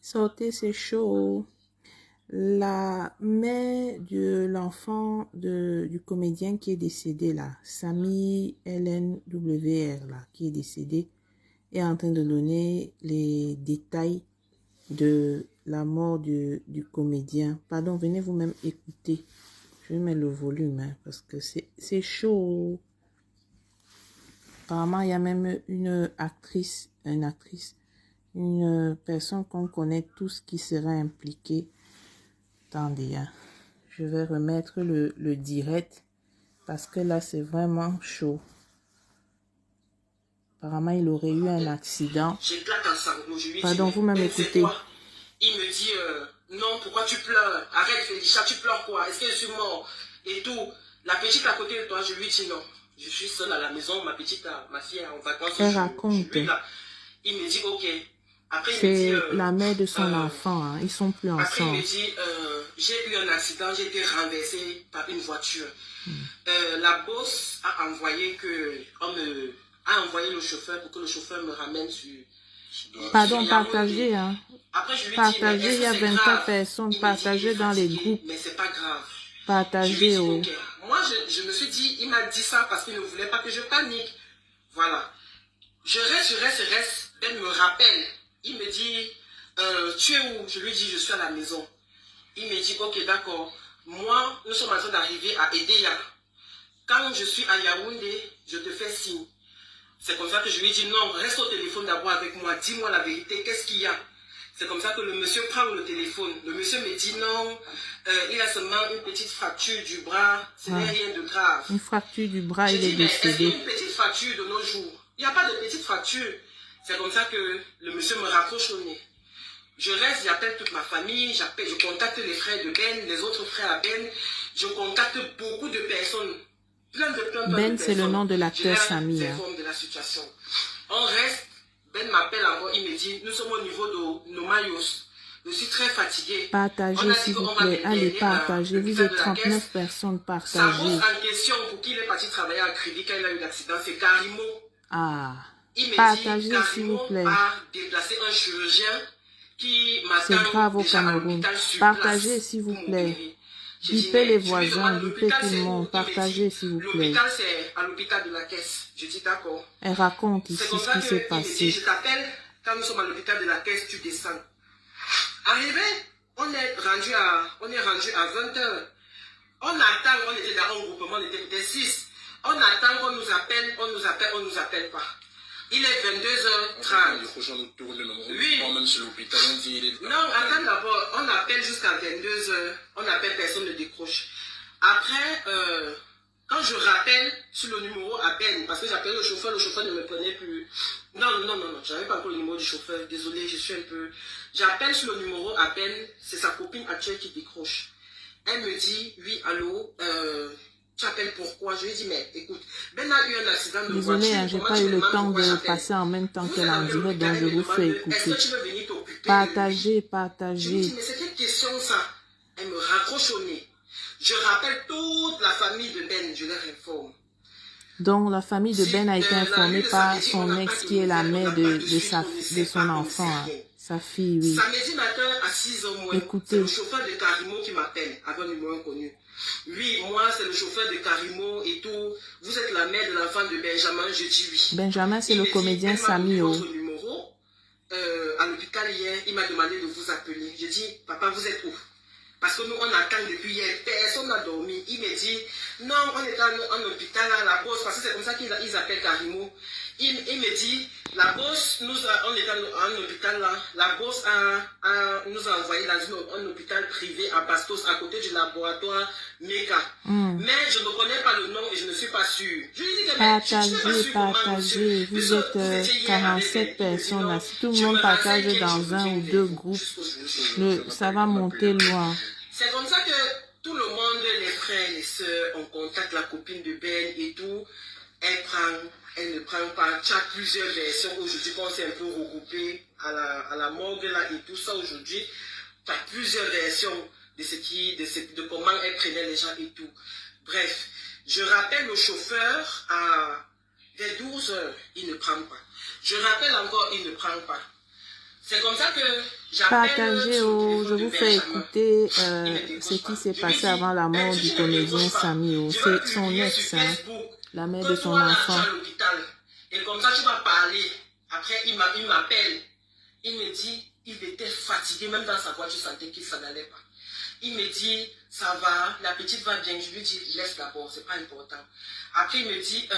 Sortez, c'est chaud. La mère de l'enfant du comédien qui est décédé là, Samy LNWR là, qui est décédé, est en train de donner les détails de la mort du comédien. Pardon, venez vous-même écouter. Je vais mettre le volume hein, parce que c'est chaud. Apparemment, il y a même une actrice, une personne qu'on connaît tous qui serait impliquée. Attendez, hein. Je vais remettre le direct parce que là, c'est vraiment chaud. Apparemment, il aurait eu un accident. Pardon, vous m'avez écouté. Il me dit, non, pourquoi tu pleures? Arrête, Félicia, tu pleures quoi? Est-ce que je suis mort? Et tout. La petite à côté de toi, je lui dis non. Je suis seule à la maison, ma fille est en vacances. Elle raconte. Il me dit, ok. Après, c'est la mère de son enfant, hein. Ils sont plus ensemble. Après, il me dit, j'ai eu un accident, j'ai été renversé par une voiture. La boss a envoyé le chauffeur pour que le chauffeur me ramène sur... Pardon, partagez, hein. Après, je lui partagez, dis, il y a 24 personnes, partagez dans les groupes. Mais c'est pas grave. Partagez. Okay. Moi, je me suis dit, il m'a dit ça parce qu'il ne voulait pas que je panique. Voilà. Je reste. Elle me rappelle. Il me dit, tu es où? Je lui dis, je suis à la maison. Il me dit, ok, d'accord. Moi, nous sommes en train d'arriver à Edea. Quand je suis à Yaoundé, je te fais signe. C'est comme ça que je lui dis, non, reste au téléphone d'abord avec moi. Dis-moi la vérité, qu'est-ce qu'il y a? C'est comme ça que le monsieur prend le téléphone. Le monsieur me dit non, il a seulement une petite fracture du bras, ce n'est rien de grave. Une fracture du bras, il est décédé. Est-ce une petite fracture de nos jours? Il n'y a pas de petite fracture. C'est comme ça que le monsieur me raccroche au nez. Je reste, j'appelle toute ma famille, je contacte les frères de Ben, les autres frères à Ben, je contacte beaucoup de personnes. Plein de Ben, c'est le nom de l'acteur Samy. De la situation. On reste. Ben m'appelle encore, il me dit, nous sommes au niveau de Nomayos. Je suis très fatigué. Partagez s'il vous plaît, allez partager. Vous êtes 39 personnes, partagez. Sa bourse en question pour qui il est parti travailler à Crédit quand il a eu l'accident, c'est Karimo. Ah, il me partagez dit, s'il vous plaît. a déplacé un chirurgien qui c'est grave au Cameroun. Partagez s'il vous plaît. Bipez les voisins, bipez tout le monde, partagez s'il vous plaît. L'hôpital, c'est à l'hôpital de la caisse. Je dis d'accord. Elle raconte ici ce qui s'est passé. Je t'appelle, quand nous sommes à l'hôpital de la caisse, tu descends. Arrivé, on est rendu à 20h. On attend, on était dans un groupement, on était peut-être 6. On attend qu'on nous appelle, on nous appelle pas. Il est 22h30. Oui. Non, attends d'abord, on appelle jusqu'à 22h, on appelle, personne ne décroche. Après, quand je rappelle sur le numéro à Ben, parce que j'appelais le chauffeur ne me prenait plus. Non, j'avais pas encore le numéro du chauffeur, désolé, je suis un peu... J'appelle sur le numéro à Ben, c'est sa copine actuelle qui décroche. Elle me dit, oui, allô, tu appelles pourquoi? Je lui dis, mais écoute, Ben a eu un accident de voiture. Désolé, j'ai pas eu le temps de passer en même temps qu'elle en direct, donc je vous fais écouter. Est-ce que tu veux venir t'occuper? Partagez. Je lui dis, mais c'est quelle question ça? Elle me raccroche au nez. Je rappelle toute la famille de Ben, je leur informe. Donc la famille de Ben a été informée par son ex qui est la mère de son enfant, hein, sa fille, oui. Samedi matin à 6h moins, c'est le chauffeur de Karimo qui m'appelle avec un numéro inconnu. Oui, moi c'est le chauffeur de Karimo et tout. Vous êtes la mère de l'enfant de Benjamin, je dis oui. Benjamin, c'est le comédien Samy. Votre numéro à l'hôpital hier, il m'a demandé de vous appeler. Je dis, papa, vous êtes où? Parce que nous, on attend depuis hier, personne n'a dormi. Il me dit, non, on est en hôpital à la bosse, parce que c'est comme ça qu'ils appellent Karimo. Il me dit, la bosse, on est en hôpital là, la bosse nous a envoyé dans un hôpital privé à Bastos, à côté du laboratoire MECA. Mais je ne connais pas le nom et je ne suis pas sûr. Je lui dis que partagez. Vous êtes 47 personnes là. Si tout le monde partage dans un ou deux groupes, ça va monter loin. C'est comme ça que tout le monde, les frères, les sœurs, on contacte la copine de Ben et tout. Elle ne prend pas. Tu as plusieurs versions aujourd'hui qu'on s'est un peu regroupé à la morgue là et tout ça aujourd'hui. Tu as plusieurs versions de comment elle prenait les gens et tout. Bref, je rappelle le chauffeur vers 12h, il ne prend pas. Je rappelle encore, il ne prend pas. C'est comme ça que Partagez, sur le je téléphone de vous fais Benjamin. écouter Il me décroche ce qui pas. s'est Je lui passé dis, avant la mort tu du ne me comédien décroches pas. Samy. Je vais C'est son publier ex, sur hein, Facebook la mère de que son toi là, tu es enfant. à l'hôpital. Et comme ça, tu vas parler. Après, il m'appelle. Il me dit, il était fatigué. Même dans sa voix, tu sentais qu'il s'en allait pas. Il me dit, ça va, la petite va bien. Je lui dis, laisse d'abord, c'est pas important. Après, il me dit,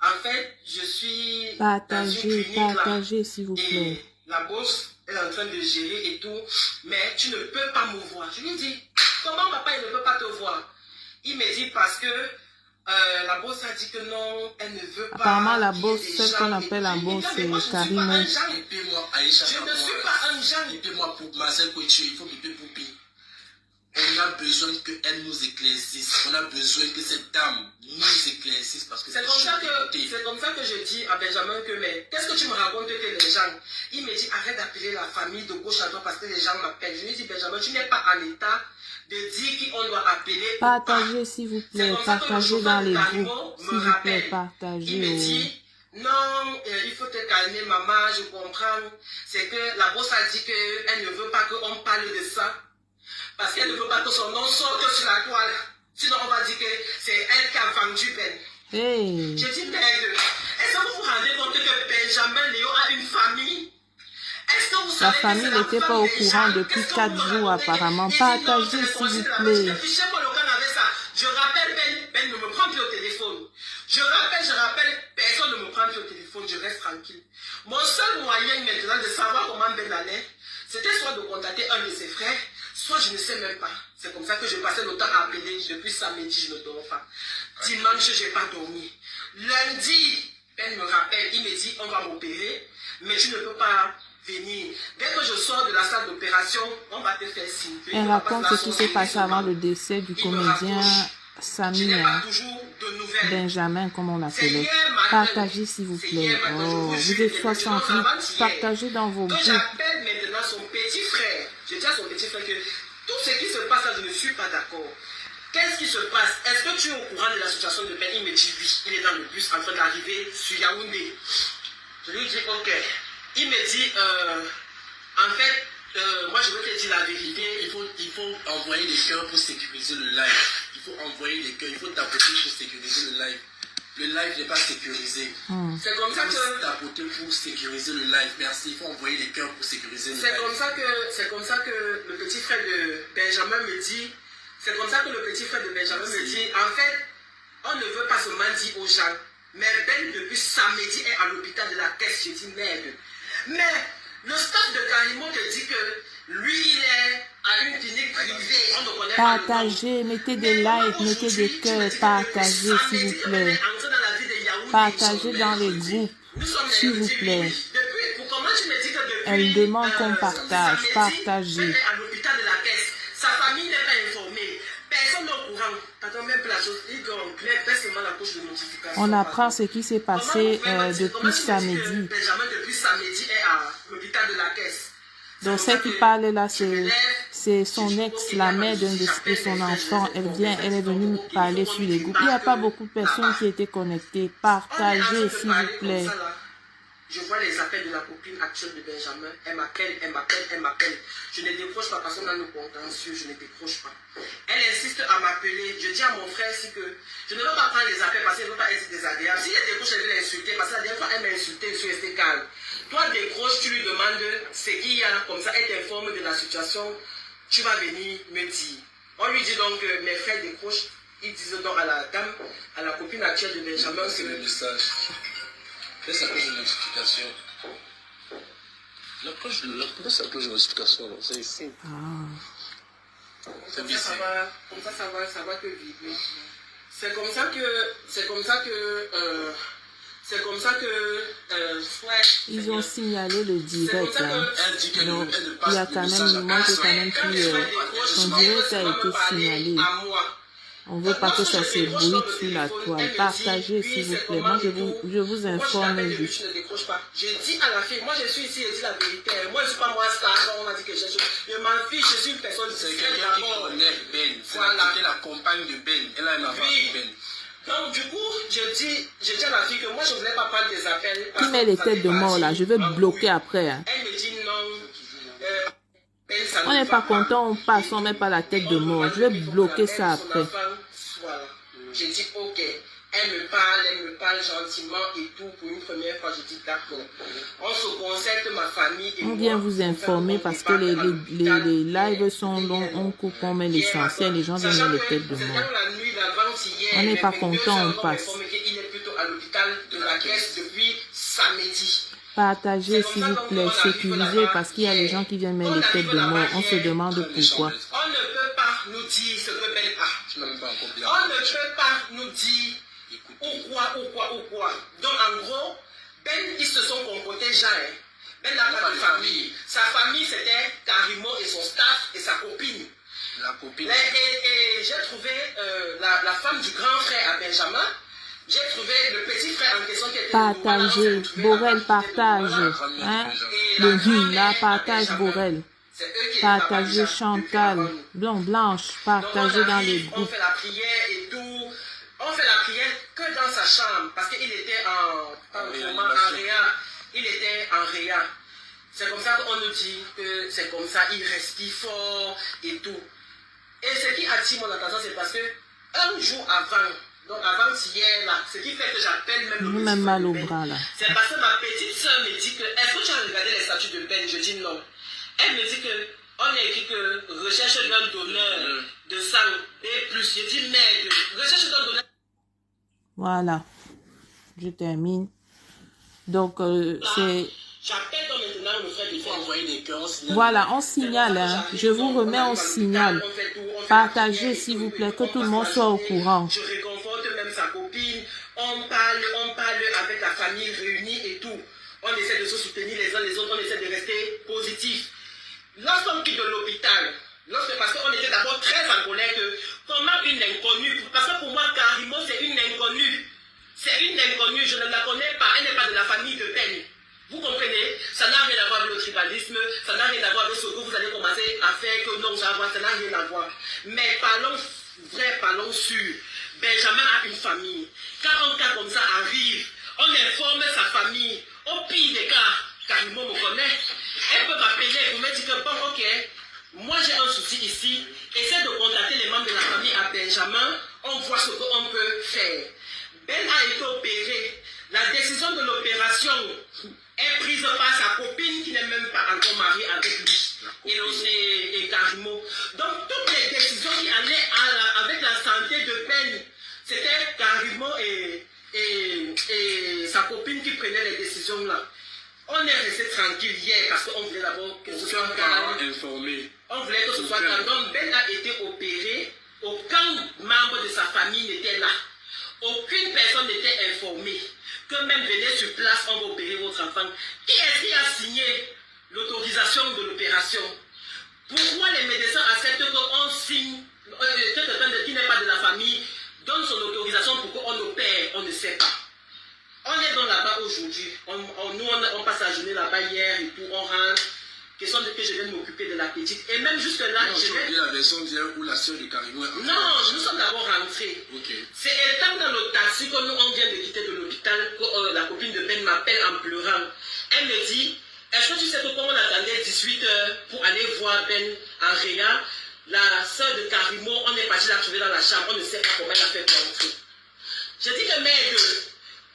en fait, je suis dans une clinique Partagez, là. s'il vous plaît. Et la boss est en train de gérer et tout. Mais tu ne peux pas me voir. Je lui dis, comment papa, il ne peut pas te voir? Il me dit, parce que la boss a dit que non, elle ne veut pas. Apparemment, la boss, celle qu'on appelle la boss, c'est Karimo. Je ne suis pas un Jean. Moi, pour Marcel Kouichi, il faut biper Poupi. On a besoin qu'elle nous éclaircisse. On a besoin que cette dame nous éclaircisse. Parce que c'est comme ça que je dis à Benjamin que, mais qu'est-ce que tu me racontes que les gens? Il me dit, arrête d'appeler la famille de gauche à droite parce que les gens m'appellent. Je lui dis, Benjamin, tu n'es pas en état de dire qui on doit appeler. Partagez, s'il vous plaît. Partagez dans les groupes. S'il vous plaît, partagez. Il me dit, non, il faut te calmer, maman, je comprends. C'est que la boss a dit qu'elle ne veut pas qu'on parle de ça. Parce qu'elle ne veut pas que son nom sorte sur la toile. Sinon, on va dire que c'est elle qui a vendu Ben. Hey. Je dis, merde, est-ce que vous vous rendez compte que Benjamin Léo a une famille? Est-ce que vous savez La famille n'était pas au courant depuis 4 jours apparemment. Partagez, s'il vous plaît. Je rappelle Ben ne me prend plus au téléphone. Je rappelle, personne ne me prend plus au téléphone, je reste tranquille. Mon seul moyen maintenant de savoir comment Ben allait, c'était soit de contacter un de ses frères, soit je ne sais même pas. C'est comme ça que je passais le temps à appeler. Depuis samedi, je ne dors pas. Dimanche, je n'ai pas dormi. Lundi, Ben me rappelle, il me dit, on va m'opérer, mais tu ne peux pas venir. Dès que je sors de la salle d'opération, on va te faire signe. Elle raconte ce qui s'est passé avant le décès du comédien Samy, Benjamin, comme on l'appelait. Partagez, s'il vous plaît. Oh, vous êtes 68. Partagez dans vos groupes. J'appelle maintenant son petit frère. Je dis à son petit frère que tout ce qui se passe là, je ne suis pas d'accord. Qu'est-ce qui se passe? Est-ce que tu es au courant de la situation de Ben? Il me dit oui. Il est dans le bus en train d'arriver sur Yaoundé. Je lui dis ok. Il me dit en fait, moi je veux te dire la vérité. Il faut envoyer des cœurs pour sécuriser le live. Il faut envoyer des cœurs. Il faut tapoter pour sécuriser le live. Le live n'est pas sécurisé. C'est comme ça que tapoter pour sécuriser le live. Merci. Il faut envoyer des cœurs pour sécuriser le live. C'est comme ça que le petit frère de Benjamin me dit. C'est comme ça que le petit frère de Benjamin me dit. En fait, on ne veut pas seulement dire aux gens. Mais Ben depuis samedi est à l'hôpital de la caisse. Je dis merde. Mais le staff de Karimo te dit que lui il est à une clinique privée. On ne connaît pas. Partagez, mettez des likes, mettez des cœurs, partagez, s'il vous plaît. Partagez dans les groupes, s'il vous plaît. Elle demande qu'on partage, partagez. À l'hôpital de la caisse, sa famille n'est pas informée. Personne n'est au courant. T'attends même pas la chose. Il baisse seulement la couche de notification. On apprend ce qui s'est passé depuis samedi. Benjamin depuis samedi est à l'hôpital de la caisse. Donc, celle qui parle là, c'est son ex, la mère de son enfant. Elle est venue parler sur les groupes. Il n'y a pas beaucoup de personnes qui étaient connectées. Partagez, s'il vous plaît. Je vois les appels de la copine actuelle de Benjamin. Elle m'appelle. Je ne décroche pas parce qu'on a nos contentieux. Je ne décroche pas. Elle insiste à m'appeler. Je dis à mon frère aussi que je ne veux pas prendre les appels parce qu'elle ne veut pas être désagréable. Si elle décroche, elle veut l'insulter parce que la dernière fois, elle m'a insulté. Je suis resté calme. Toi, décroche, tu lui demandes ce qu'il y a. Comme ça, elle t'informe de la situation. Tu vas venir me dire. On lui dit donc que mes frères décrochent. Ils disent donc à la dame, à la copine actuelle de Benjamin, c'est le message. Laisse la cloche de notification. La cloche de notification, c'est ici. Comme ça, ça va que vibrer. C'est comme ça que ils ont signalé le direct. Donc, il y a quand même, moi j'ai quand même pu, son direct a été signalé. On ne veut pas que ça se bruite sur la toile. Partagez, s'il vous plaît. Moi, je vous informe juste. Je dis à la fille, moi je suis ici, je dis la vérité. Moi je ne suis pas moi star, on m'a dit que je m'en fiche, je suis une personne. C'est quelqu'un qui connaît Ben. C'était la compagne de Ben. Elle a une enfant de Ben. Donc du coup, je dis à la fille que moi je ne voulais pas prendre des appels. Qui met les têtes de mort là? Je vais bloquer après. Hein. Elle me dit non. n'est pas content, on passe, on met pas la tête de mort. Je vais bloquer ça après. Voilà. J'ai dit ok. Elle me parle gentiment et tout. Pour une première fois, j'ai dit d'accord. On se concerte, ma famille et on moi. vient vous informer parce que les lives sont longs, on coupe, on met l'essentiel, les gens viennent mettre les têtes de mort. On n'est pas content, on passe. Il est plutôt à l'hôpital de la caisse depuis samedi. Partagez s'il vous plaît, sécurisez parce qu'il y a des gens qui viennent mettre les têtes de mort. On se demande pourquoi. On ne peut pas nous dire ce que Ben a. On ne peut pas nous dire ou quoi. Donc en gros, Ben, ils se sont comportés genre. Ben n'a pas de famille. Sa famille, c'était Karimo et son staff et sa copine. La copine. Et j'ai trouvé la femme du grand frère à Benjamin. J'ai trouvé le petit frère en question qui était... Partagez, Borel partage. Hein? Le hymne là, partage Borel. Partagez Chantal, Blanche, partagez dans les groupes. On fait la prière et tout. On fait la prière que dans sa chambre parce qu'il était en réa. Il était en réa. C'est comme ça qu'on nous dit que c'est comme ça, il respire fort et tout. Et ce qui attire mon attention, c'est parce que un jour avant, donc avant-hier, là, ce qui fait que j'appelle même mal au bras là. C'est parce que ma petite soeur me dit que est-ce que tu as regardé les statuts de Ben? Je dis non. Elle me dit que on a écrit que recherche d'un donneur de sang et plus. Je dis merde, recherche d'un donneur. Voilà, je termine. Donc c'est. J'appelle donc maintenant le frère. Il faut envoyer des cœurs. Voilà, on signale. Hein. Je vous remets en signal. Partagez s'il vous plaît, que tout le monde soit au courant. Je réconforte même sa copine. On parle avec la famille réunie et tout. On essaie de se soutenir les uns les autres. On essaie de rester positif. Lorsqu'on quitte de l'hôpital, parce qu'on était d'abord très en colère que comment une inconnue, parce que pour moi, Karimo, c'est une inconnue. C'est une inconnue, je ne la connais pas, elle n'est pas de la famille de Ben. Vous comprenez? Ça n'a rien à voir avec le tribalisme, ça n'a rien à voir avec ce que vous allez commencer à faire, que non, ça n'a rien à voir. Mais parlons vrai, parlons sûr. Benjamin a une famille. Quand un cas comme ça arrive, on informe sa famille. Au pire des cas, Karimo me connaît. Elle peut m'appeler pour me dire que bon, ok, moi j'ai un souci ici. Essaie de contacter les membres de la famille à Benjamin. On voit ce qu'on peut faire. Ben a été opéré. La décision de l'opération est prise par sa copine qui n'est même pas encore mariée avec lui. Et Karimo. Donc toutes les décisions qui allaient avec la santé de Ben, c'était Karimo et sa copine qui prenaient les décisions là. On est resté tranquille hier parce qu'on voulait d'abord que ce soit calme. On voulait que ce soit calme. Donc Ben a été opéré. Aucun membre de sa famille n'était là. Aucune personne n'était informée. Que même venez sur place, on va opérer votre enfant. Qui est-ce qui a signé l'autorisation de l'opération? Pourquoi les médecins acceptent qu'on signe, quelqu'un qui n'est pas de la famille donne son autorisation pour qu'on opère? On ne sait pas. On est donc là-bas aujourd'hui. On passe la journée là-bas hier et tout. On rentre. Question de que je viens m'occuper de la petite. Et même jusque-là, je vais... la version d'hier où la soeur de Karimo est... Non, nous sommes d'abord rentrés. Okay. C'est étant dans le taxi que nous, on vient de quitter de l'hôpital, que la copine de Ben m'appelle en pleurant. Elle me dit, est-ce que tu sais que comme on attendait 18 heures pour aller voir Ben en réa, la soeur de Karimo, on est parti la trouver dans la chambre, on ne sait pas comment elle a fait pour entrer. Je dis que merde,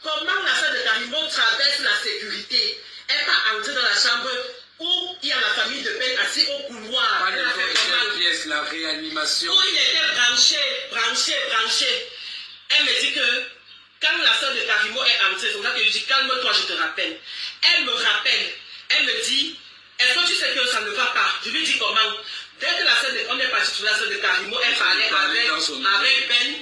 comment la soeur de Karimo traverse la sécurité? Elle va entrer dans la chambre où il y a la famille de Ben assis au couloir. Elle a fait pièce, la réanimation. Où il était branché. Elle me dit que quand la soeur de Karimo est entrée, c'est pour ça que je dis calme-toi, je te rappelle. Elle me rappelle, elle me dit, est-ce que tu sais que ça ne va pas? Je lui dis comment? Dès que la soeur de, on est parti sur la soeur de Karimo, elle parlait avec Ben.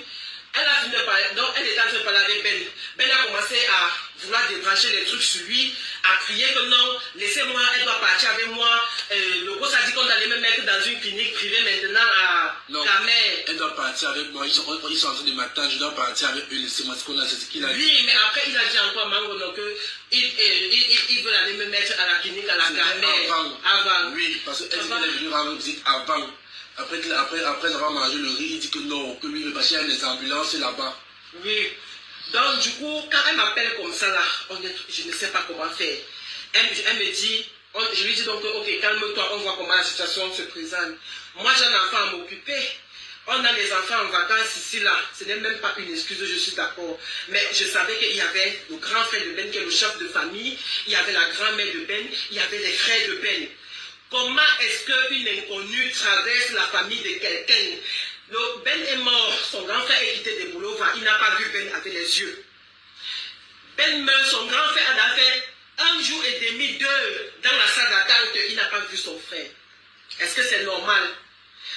Elle a fini de parler, donc elle était en train de parler avec Ben. Ben a commencé à vouloir débrancher les trucs sur lui, à crier que non, laissez-moi, elle doit partir avec moi. Le boss a dit qu'on allait me mettre dans une clinique privée maintenant à Camer. Elle doit partir avec moi, ils sont en train de m'attendre, je dois partir avec eux, laissez-moi c'est ce qu'il a dit. Oui, mais après il a dit encore Mangono que il veut aller me mettre à la clinique à la Camer. Avant. Oui, parce qu'elle est venue rendre visite avant. Après avoir mangé le riz, il dit que non, que lui veut passer à des ambulances là-bas. Oui. Donc du coup, quand elle m'appelle comme ça là, je ne sais pas comment faire. Elle me dit, Je lui dis donc, ok, calme-toi, on voit comment la situation se présente. Moi, j'ai un enfant à m'occuper. On a des enfants en vacances ici, là. Ce n'est même pas une excuse, je suis d'accord. Mais je savais qu'il y avait le grand frère de Ben, qui est le chef de famille. Il y avait la grand-mère de Ben. Il y avait les frères de Ben. Comment est-ce qu'une inconnue traverse la famille de quelqu'un? Ben est mort. Son grand frère est quitté des boulots. Il n'a pas vu Ben avec les yeux. Ben meurt. Son grand frère a fait 1 jour et demi, 2 dans la salle d'attente. Il n'a pas vu son frère. Est-ce que c'est normal?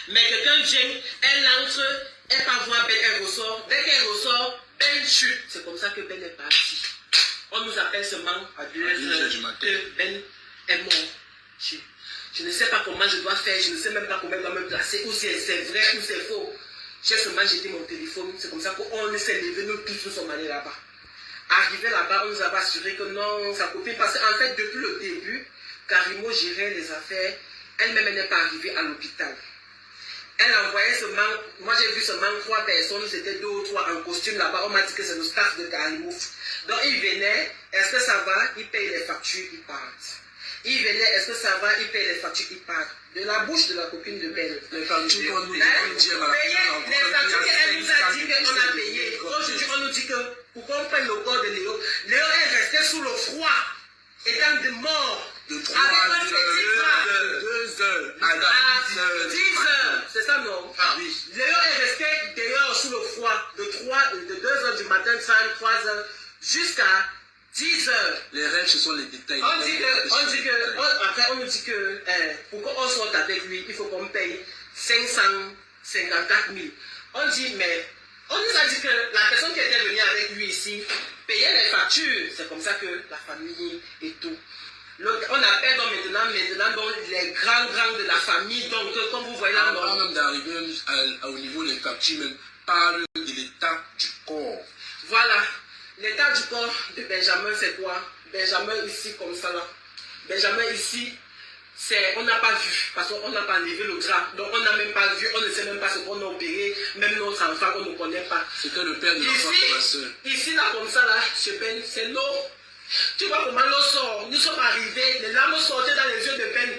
Mais quelqu'un vient, elle entre, elle part voir Ben, elle ressort. Dès qu'elle ressort, Ben chute. C'est comme ça que Ben est parti. On nous appelle seulement à 2 heures du matin que Ben est mort. Je ne sais pas comment je dois faire, je ne sais même pas comment je dois me placer, ou si c'est vrai ou c'est faux. J'ai seulement jeté mon téléphone, c'est comme ça qu'on s'est levé, nous tous nous sommes allés là-bas. Arrivé là-bas, on nous avait assuré que non, sa copine, parce qu'en fait, depuis le début, Karimo gérait les affaires, elle-même n'est pas arrivée à l'hôpital. Elle envoyait seulement, moi j'ai vu seulement 3 personnes, c'était 2 ou 3 en costume là-bas, on m'a dit que c'est le staff de Karimo. Donc ils venaient, est-ce que ça va? Ils payent les factures, ils partent. Ils venaient, est-ce que ça va? Ils payent les factures, ils partent. De la bouche de la copine de Ben. Les factures qu'on nous dit, les factures qu'elle nous a dit qu'on a payé. Aujourd'hui, on nous dit que pour qu'on prenne le corps de Léo, Léo est resté sous le froid, étant de mort. De 3 heures, 2 heures, à 10 heures. C'est ça, non? Ah oui. Léo est resté dehors sous le froid de 2 heures du matin, 3 heures, jusqu'à 10 heures. Les rêves, ce sont les détails. Après, on nous dit que pour qu'on sorte avec lui, il faut qu'on paye 554 000. On dit, mais on nous a dit que la personne qui était venue avec lui ici payait les factures. C'est comme ça que la famille et tout. On appelle donc maintenant donc les grands de la famille. Donc, comme vous voyez là, avant même d'arriver au niveau des factures, même parle de l'état du corps. Voilà. L'état du corps de Benjamin, c'est quoi? Benjamin ici, comme ça là. Benjamin ici, on n'a pas vu, parce qu'on n'a pas enlevé le drap. Donc on n'a même pas vu, on ne sait même pas ce qu'on a opéré. Même notre enfant, on ne connaît pas. C'était le père de l'enfant de ma soeur. Ici, là, comme ça, là, chez Ben, c'est l'eau. Tu vois comment l'eau sort? Nous sommes arrivés, les larmes sortaient dans les yeux de Ben.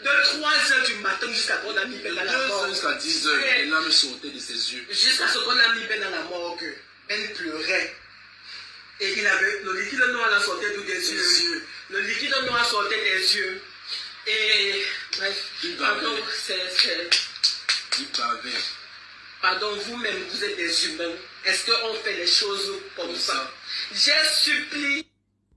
De 3 heures du matin jusqu'à ce qu'on a mis Ben dans la morgue. Jusqu'à 10 heures, les larmes sortaient de ses yeux. Jusqu'à ce qu'on a mis Ben dans la morgue. Ben pleurait. Et il avait le liquide noir là sortait tout des yeux. Le liquide noir sortait des yeux. Et bref, pardon, pardon, vous-même, vous êtes des humains. Est-ce qu'on fait les choses comme ça? J'ai supplié.